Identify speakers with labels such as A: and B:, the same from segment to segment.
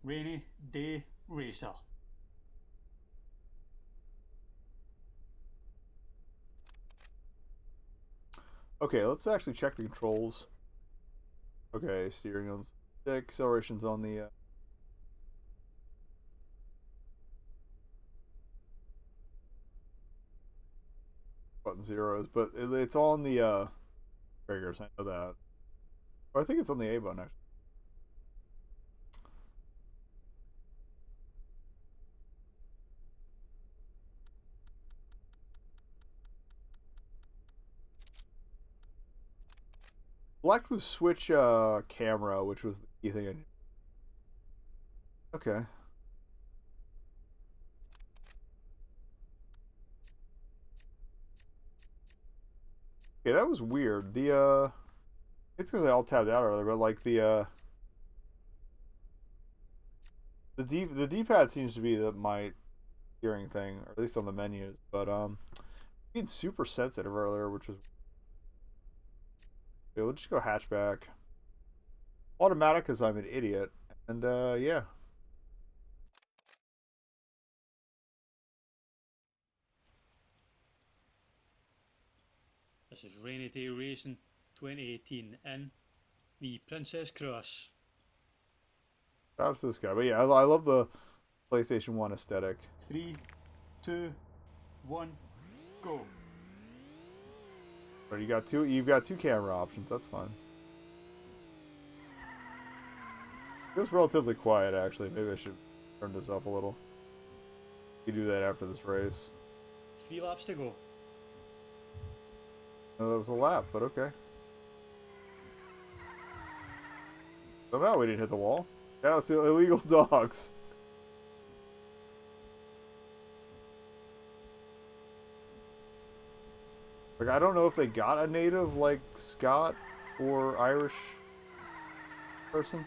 A: Rainy Day Racer.
B: Okay, let's actually check the controls. Okay, steering on the acceleration's on the button zeros, but it's on the triggers. I know that. Or I think it's on the A button actually. Select was switch camera, which was the key thing. Okay. Okay, that was weird. It's because I all tabbed out earlier, but like the D pad seems to be my steering thing, or at least on the menus. But being super sensitive earlier, which was yeah, we'll just go hatchback. Automatic because I'm an idiot. And yeah.
A: This is Rainy Day Racing 2018 in the Princess Cross.
B: Shout out to this guy. But yeah, I love the PlayStation 1 aesthetic.
A: Three, two, one, go.
B: But you've got two camera options, that's fine. It was relatively quiet actually. Maybe I should turn this up a little. You do that after this race.
A: 3 laps to go.
B: No, that was a lap, but okay. Somehow we didn't hit the wall. Now it's the illegal dogs. Like I don't know if they got a native like Scott or Irish person.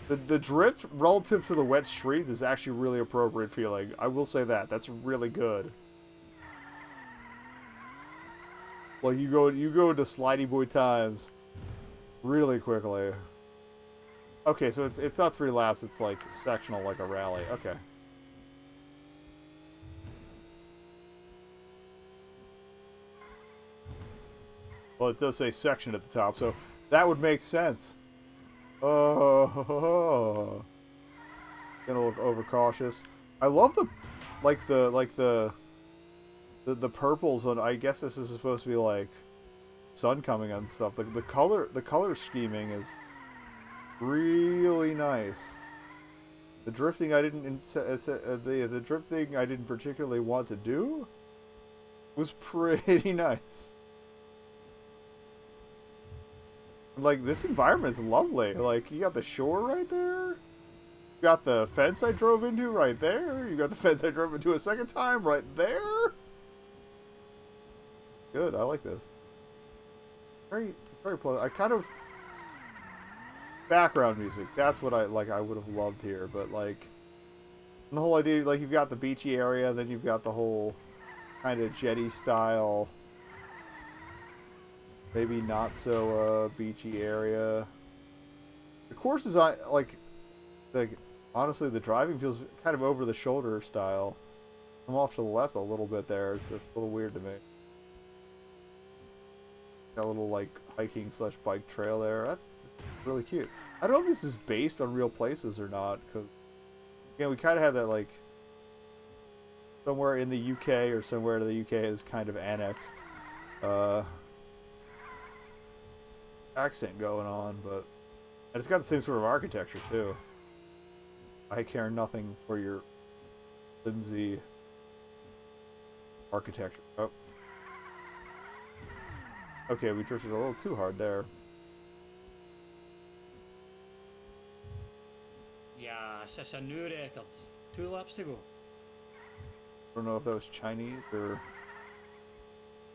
B: The drift relative to the wet streets is actually really appropriate feeling. I will say that. That's really good. Like you go into slidey boy times really quickly. Okay, so it's not 3 laps, it's like sectional like a rally. Okay. Well, it does say section at the top, so that would make sense. Oh, gonna look overcautious. I love the purples on. I guess this is supposed to be like sun coming and stuff. The color scheming is really nice. The drifting I didn't the drifting I didn't particularly want to do was pretty nice. Like this environment is lovely. Like you got the shore right there. You got the fence I drove into right there. You got the fence I drove into a second time right there. Good, I like this. Very pleasant. I kind of background music. That's what I like. I would have loved here, but like the whole idea, like you've got the beachy area, then you've got the whole kind of jetty style, maybe not so beachy area. The course is like honestly, the driving feels kind of over the shoulder style. I'm off to the left a little bit there. It's a little weird to me. Got a little like hiking slash bike trail there. That's really cute. I don't know if this is based on real places or not, because we kind of have that like somewhere in the UK or somewhere in the UK is kind of annexed uh, accent going on, but and it's got the same sort of architecture too. I care nothing for your flimsy architecture. Oh, okay, we drifted a little too hard there.
A: Ja, 6 en nu record. 2 laps to go.
B: I don't know if that was Chinese or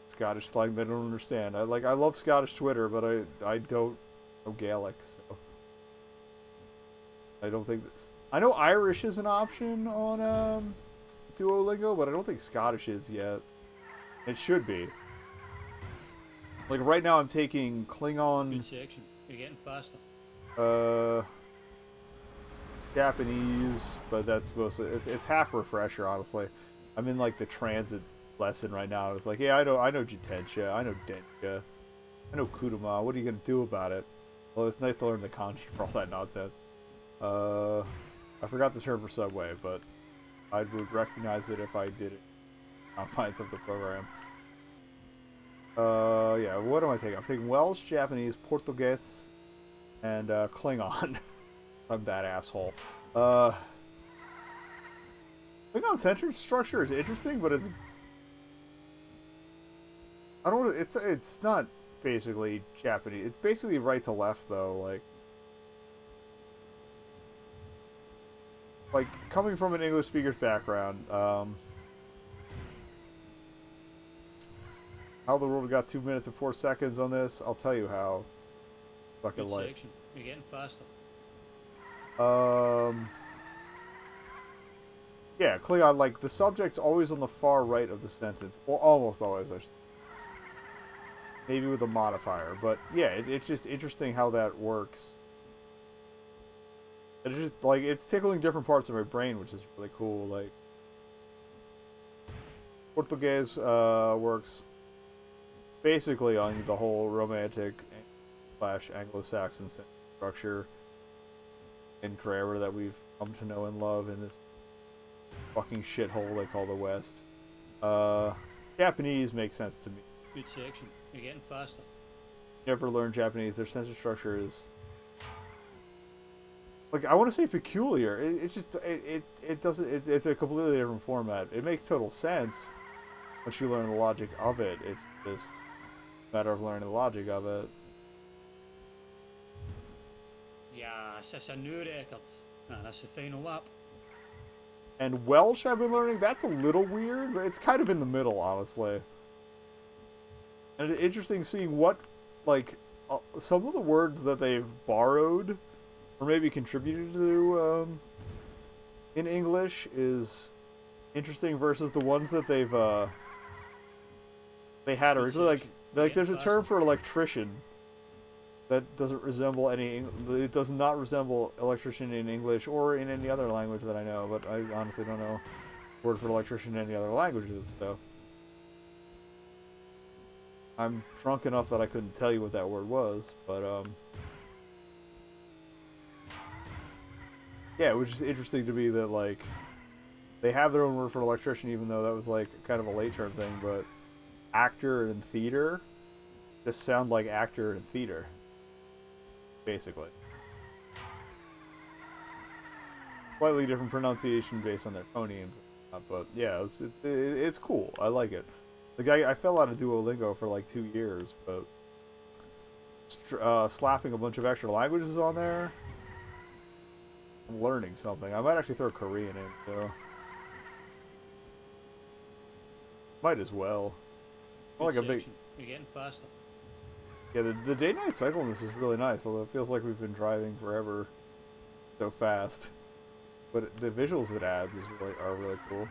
B: Scottish slang that I don't understand. I love Scottish Twitter, but I don't know Gaelic, so I don't think I know Irish is an option on Duolingo, but I don't think Scottish is yet. It should be. Like right now, I'm taking
A: Good
B: Klingon.
A: section. You're getting faster.
B: Uh, Japanese, but that's mostly it's half refresher, honestly. I'm in like the transit lesson right now. It's like, yeah, I know Jitensha, I know Densha, I know Kuruma. What are you gonna do about it? Well, it's nice to learn the kanji for all that nonsense. I forgot the term for subway, but I would recognize it if I did it confines of the program. Yeah, what am I taking? I'm taking Welsh, Japanese, Portuguese, and Klingon. I'm that asshole. Uh, Klingon sentence structure is interesting, but it's I don't. It's not basically Japanese. It's basically right to left though. Like coming from an English speaker's background. How the world got 2 minutes and 4 seconds on this? I'll tell you how. Fucking
A: Good
B: life.
A: section. You're getting faster.
B: Yeah, Klingon, like, the subject's always on the far right of the sentence. Well, almost always, I should. Maybe with a modifier. But, yeah, it's just interesting how that works. It's just, like, it's tickling different parts of my brain, which is really cool. Like, Portuguese works basically on the whole romantic slash Anglo-Saxon structure and grammar that we've come to know and love in this fucking shithole they call the West. Japanese makes sense to me.
A: Good section. You're getting faster.
B: Never learned Japanese. Their sentence structure is like I want to say peculiar. It's just it doesn't. It's a completely different format. It makes total sense once you learn the logic of it. It's just a matter of learning the logic of it.
A: Ja, 6 uur Eckert. Nou, dat is een fijne lap.
B: And Welsh I've been learning. That's a little weird, but it's kind of in the middle, honestly. And it's interesting seeing what, like, some of the words that they've borrowed or maybe contributed to in English is interesting versus the ones that they had originally. Like there's a term for electrician that doesn't resemble any. It does not resemble electrician in English or in any other language that I know. But I honestly don't know word for electrician in any other languages. So I'm drunk enough that I couldn't tell you what that word was. But yeah, it was just interesting to me that like they have their own word for electrician, even though that was like kind of a late term thing. But actor and theater just sound like actor and theater, basically. Slightly different pronunciation based on their phonemes, but yeah, it's cool. I like it. Like I fell out of Duolingo for like 2 years, but slapping a bunch of extra languages on there, I'm learning something. I might actually throw Korean in, so might as well. Like a big.
A: You're getting faster.
B: Yeah, the day-night cycle in this is really nice, although it feels like we've been driving forever so fast. But the visuals it adds are really cool.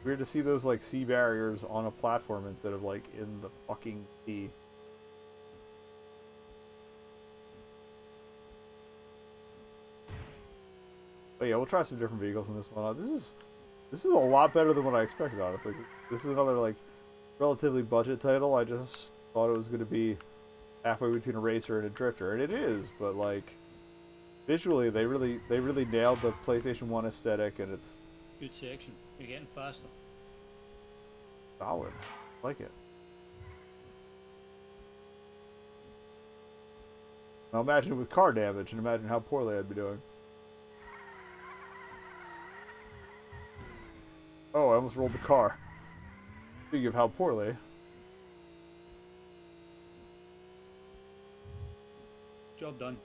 B: Weird to see those like sea barriers on a platform instead of like in the fucking sea. But yeah, we'll try some different vehicles in this one. This is a lot better than what I expected, honestly. This is another like relatively budget title. I just thought it was going to be halfway between a racer and a drifter, and it is. But like visually, they really nailed the PlayStation 1 aesthetic, and it's
A: good section. You're getting faster.
B: Solid. I like it. Now imagine with car damage, and imagine how poorly I'd be doing. Oh, I almost rolled the car. Speaking of how poorly.
A: Job done.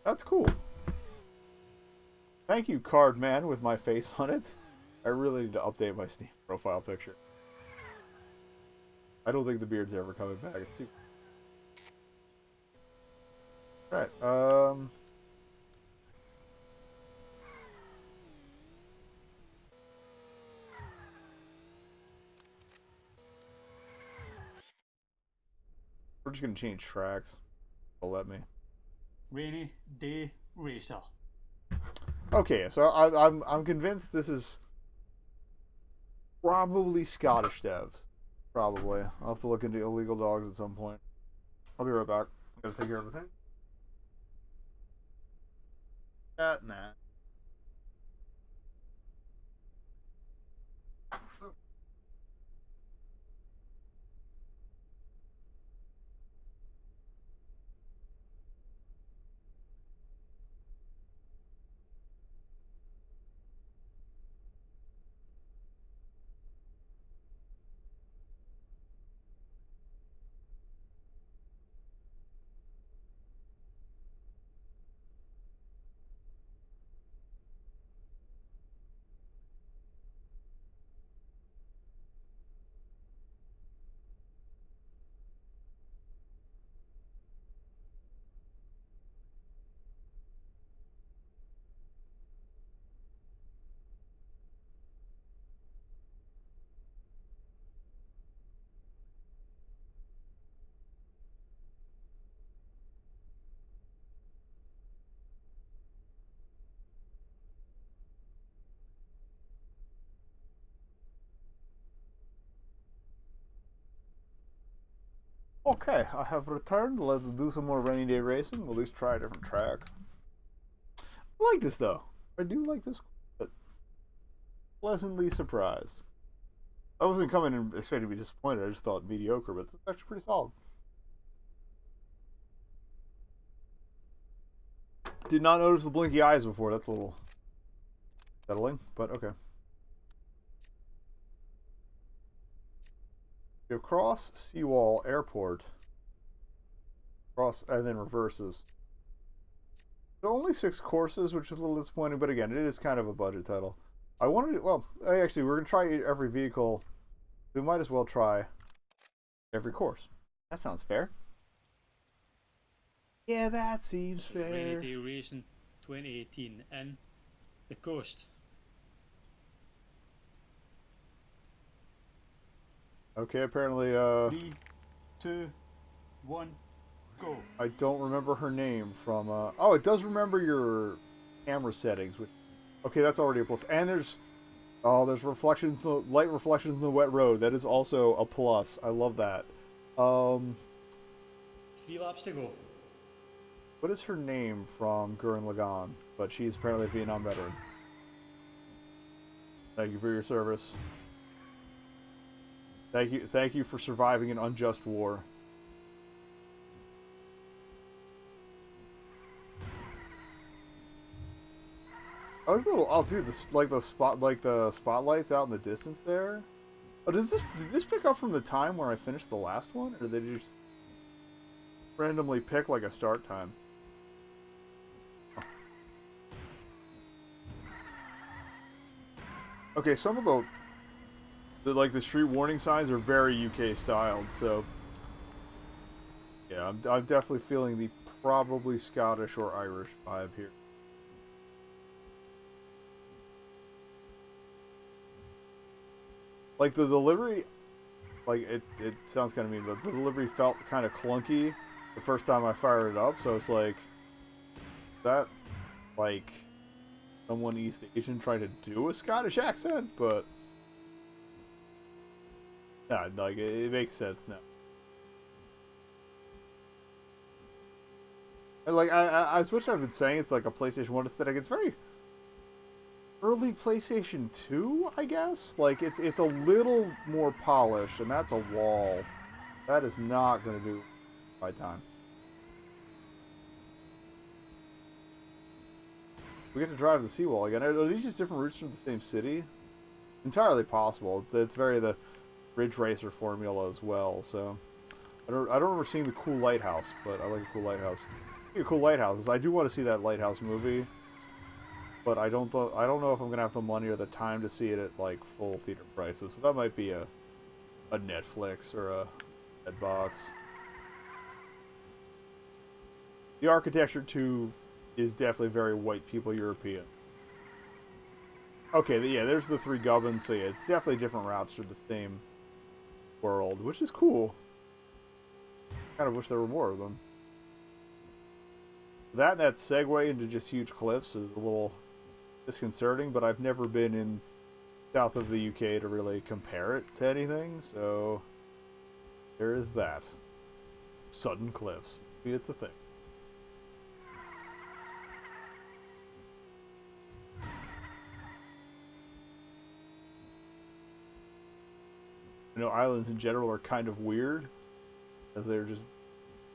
B: That's cool. Thank you, card man, with my face on it. I really need to update my Steam profile picture. I don't think the beard's ever coming back. Let's see. Alright, We're just gonna change tracks. They'll let me.
A: Rainy Day Racer.
B: Okay, so I'm convinced this is probably Scottish devs. Probably. I'll have to look into illegal dogs at some point. I'll be right back. I gotta take care of everything. Nah. Okay, I have returned. Let's do some more rainy day racing. We'll at least try a different track. I like this though. I do like this. But pleasantly surprised. I wasn't coming in expecting to be disappointed. I just thought mediocre, but it's actually pretty solid. Did not notice the blinky eyes before. That's a little settling, but okay. You have cross, seawall, airport. Cross, and then reverses. So only 6 courses, which is a little disappointing, but again, it is kind of a budget title. I wanted to, well, actually, we're going to try every vehicle. We might as well try every course. That sounds fair. Yeah, that seems fair.
A: Rainy Day Racing 2018 and the coast.
B: Okay, apparently,
A: 3, 2, 1, go.
B: I don't remember her name from, oh, it does remember your camera settings, which, okay, that's already a plus. And there's reflections, light reflections in the wet road. That is also a plus. I love that.
A: 3 laps to go.
B: What is her name from Gurren Lagann? But she's apparently a Vietnam veteran. Thank you for your service. Thank you for surviving an unjust war. I like the little, oh dude, this like the spotlights out in the distance there. Oh, did this pick up from the time where I finished the last one, or did they just randomly pick like a start time? Oh. Okay, some of the street warning signs are very UK styled, so yeah, I'm definitely feeling the probably Scottish or Irish vibe here. Like the delivery, like it sounds kind of mean, but the delivery felt kind of clunky the first time I fired it up, so it's like that, like someone East Asian trying to do a Scottish accent, but yeah, like it makes sense now. And like as much as I've been saying, it's like a PlayStation 1 aesthetic. It's very early PlayStation 2, I guess. Like it's a little more polished, and that's a wall. That is not going to do my time. We get to drive the seawall again. Are these just different routes from the same city? Entirely possible. It's very the Ridge Racer formula as well. So I don't remember seeing the cool lighthouse, but I like a cool lighthouse. Speaking of cool lighthouses, I do want to see that lighthouse movie, but I don't know if I'm gonna have the money or the time to see it at like full theater prices. So that might be a Netflix or a Redbox. The architecture too is definitely very white people European. Okay, yeah, there's the 3 gubbins, so yeah, it's definitely different routes through the same world, which is cool. Kind of wish there were more of them. That segue into just huge cliffs is a little disconcerting, but I've never been in south of the UK to really compare it to anything, so there is that. Sudden cliffs. Maybe it's a thing. You know, islands in general are kind of weird, as they're just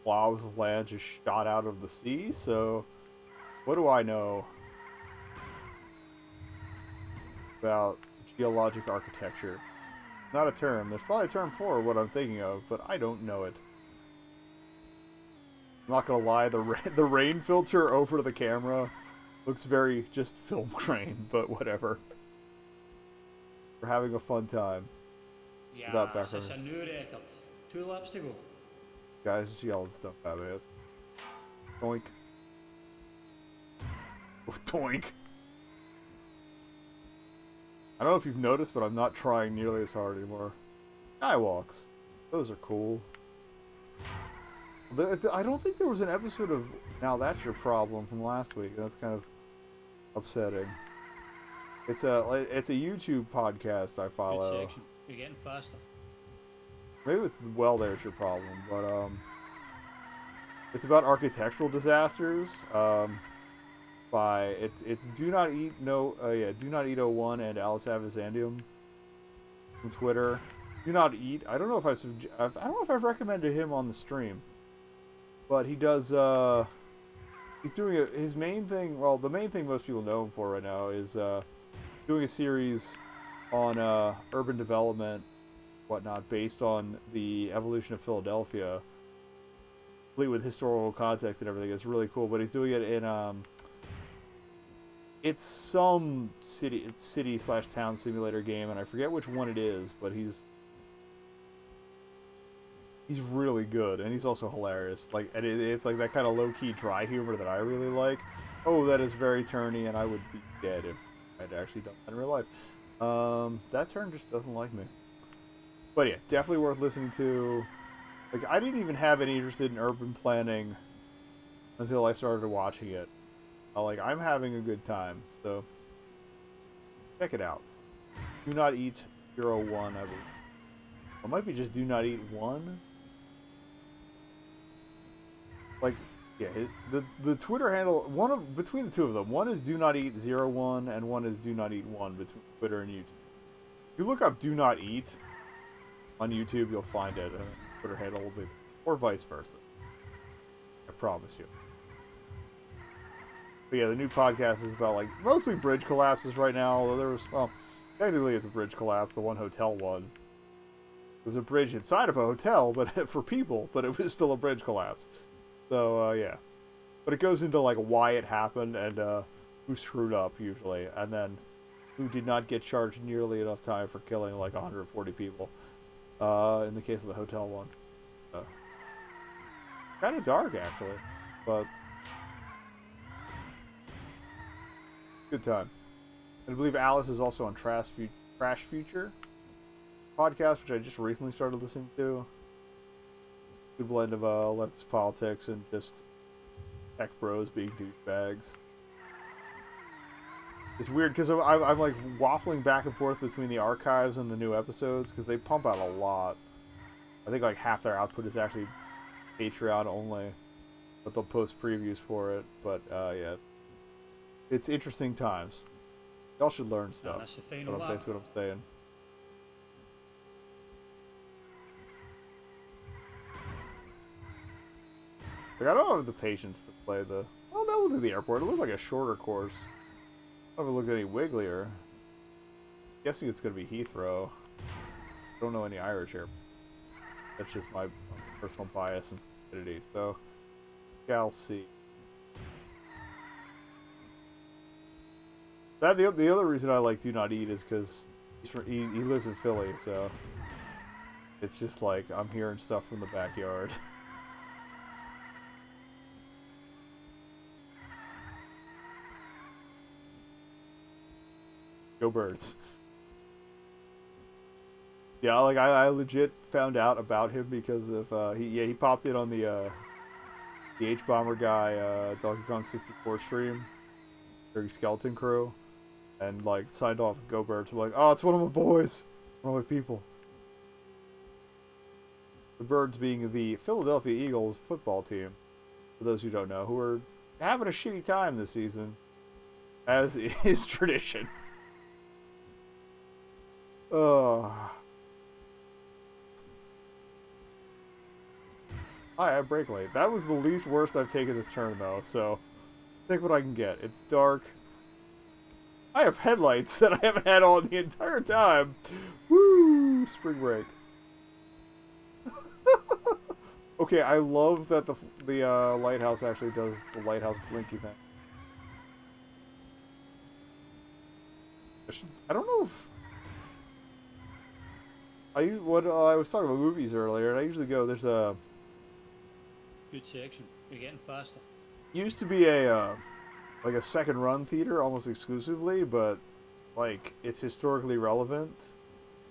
B: blobs of land just shot out of the sea, so what do I know about geologic architecture? Not a term. There's probably a term for what I'm thinking of, but I don't know it. I'm not gonna lie, the rain filter over the camera looks very just film grain, but whatever. We're having a fun time. Without
A: Ja,
B: backgrounds.
A: 6 uur record. 2 laps to go.
B: Guys just yelling stuff at me. Doink. Oh, doink. I don't know if you've noticed, but I'm not trying nearly as hard anymore. Skywalks. Those are cool. I don't think there was an episode of Now That's Your Problem from last week. That's kind of upsetting. It's a YouTube podcast I follow.
A: Good section. You're getting faster.
B: Maybe it's Well There's Your Problem, but it's about architectural disasters. It's Do Not Eat Do Not Eat 01 and Alice Avizandium from Twitter. Do Not Eat. I don't know if I've recommended him on the stream, but he does. He's doing his main thing. Well, the main thing most people know him for right now is doing a series on urban development, whatnot, based on the evolution of Philadelphia, complete with historical context and everything. It's really cool. But he's doing it in it's some city/town simulator game, and I forget which one it is, but he's really good, and he's also hilarious. Like, and it's like that kind of low-key dry humor that I really like. Oh, that is very turny, and I would be dead if I'd actually done that in real life. That turn just doesn't like me. But yeah, definitely worth listening to. Like, I didn't even have any interest in urban planning until I started watching it. I'm having a good time, so check it out. Do Not Eat 01, I believe. Or it might be just Do Not Eat 1. Like, yeah, the Twitter handle, between the two of them, one is Do Not Eat 01 and one is Do Not Eat 1 between Twitter and YouTube. If you look up Do Not Eat on YouTube, you'll find it. Twitter handle will be, or vice versa. I promise you. But yeah, the new podcast is about, like, mostly bridge collapses right now, although there was, well, technically it's a bridge collapse, the one hotel one. It was a bridge inside of a hotel, but for people, but it was still a bridge collapse. So, yeah. But it goes into, like, why it happened and who screwed up, usually, and then who did not get charged nearly enough time for killing, like, 140 people, in the case of the hotel one. Kind of dark, actually, but good time. And I believe Alice is also on Trash Future podcast, which I just recently started listening to. Good blend of leftist politics and just tech bros being douchebags. It's weird because I'm like waffling back and forth between the archives and the new episodes because they pump out a lot. I think like half their output is actually Patreon only, but they'll post previews for it. But yeah, it's interesting times. Y'all should learn stuff.
A: That's
B: That's what I'm saying. Like, I don't have the patience to play the... Well, that will do the airport. It looked like a shorter course. I haven't looked any wigglier. Guessing it's going to be Heathrow. I don't know any Irish airports. That's just my personal bias and stupidity. So, yeah, I'll see. The other reason I like Do Not Eat is because he lives in Philly, so it's just like I'm hearing stuff from the backyard. Go Birds. Yeah, like I legit found out about him because of he popped in on the H Bomber guy Donkey Kong 64 stream during Skeleton Crew, and like signed off with Go Birds. I'm like, oh, it's one of my boys, one of my people. The Birds being the Philadelphia Eagles football team, for those who don't know, who are having a shitty time this season, as is tradition. Hi, I brake late. That was the least worst I've taken this turn, though, so take what I can get. It's dark. I have headlights that I haven't had on the entire time. Woo! Spring break. Okay, I love that the lighthouse actually does the lighthouse blinky thing. I don't know if I was talking about movies earlier, and I usually go. There's a
A: Good section. You're getting faster.
B: used to be a like a second run theater almost exclusively, but like it's historically relevant,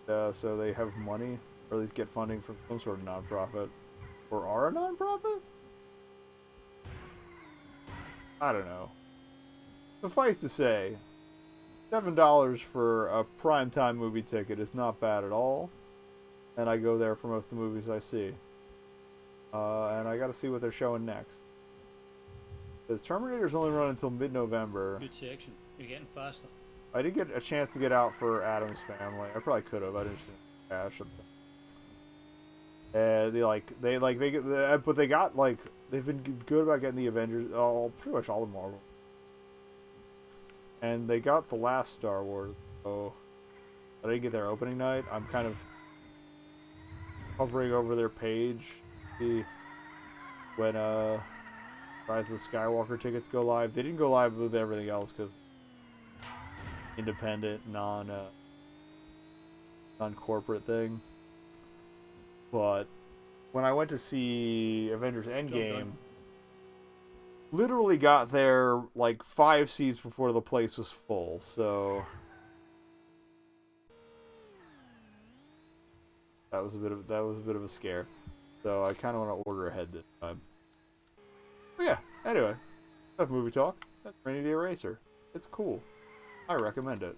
B: so they have money or at least get funding from some sort of nonprofit, or are a nonprofit. I don't know. Suffice to say, $7 for a primetime movie ticket is not bad at all, and I go there for most of the movies I see. And I got to see what they're showing next. Because Terminator's only run until mid-November.
A: Good section. You're getting faster.
B: I didn't get a chance to get out for Adam's Family. I probably could have. I didn't cash at the And but they got like they've been good about getting the Avengers, pretty much all of Marvel. And they got the last Star Wars. So I didn't get their opening night. I'm kind of hovering over their page to see when Rise of the Skywalker tickets go live. They didn't go live with everything else because independent, non-corporate thing. But when I went to see Avengers Endgame, literally got there like 5 seats before the place was full. So that was a bit of a scare. So I kind of want to order ahead this time. But yeah, anyway, enough movie talk. That's Rainy Day Racer. It's cool. I recommend it.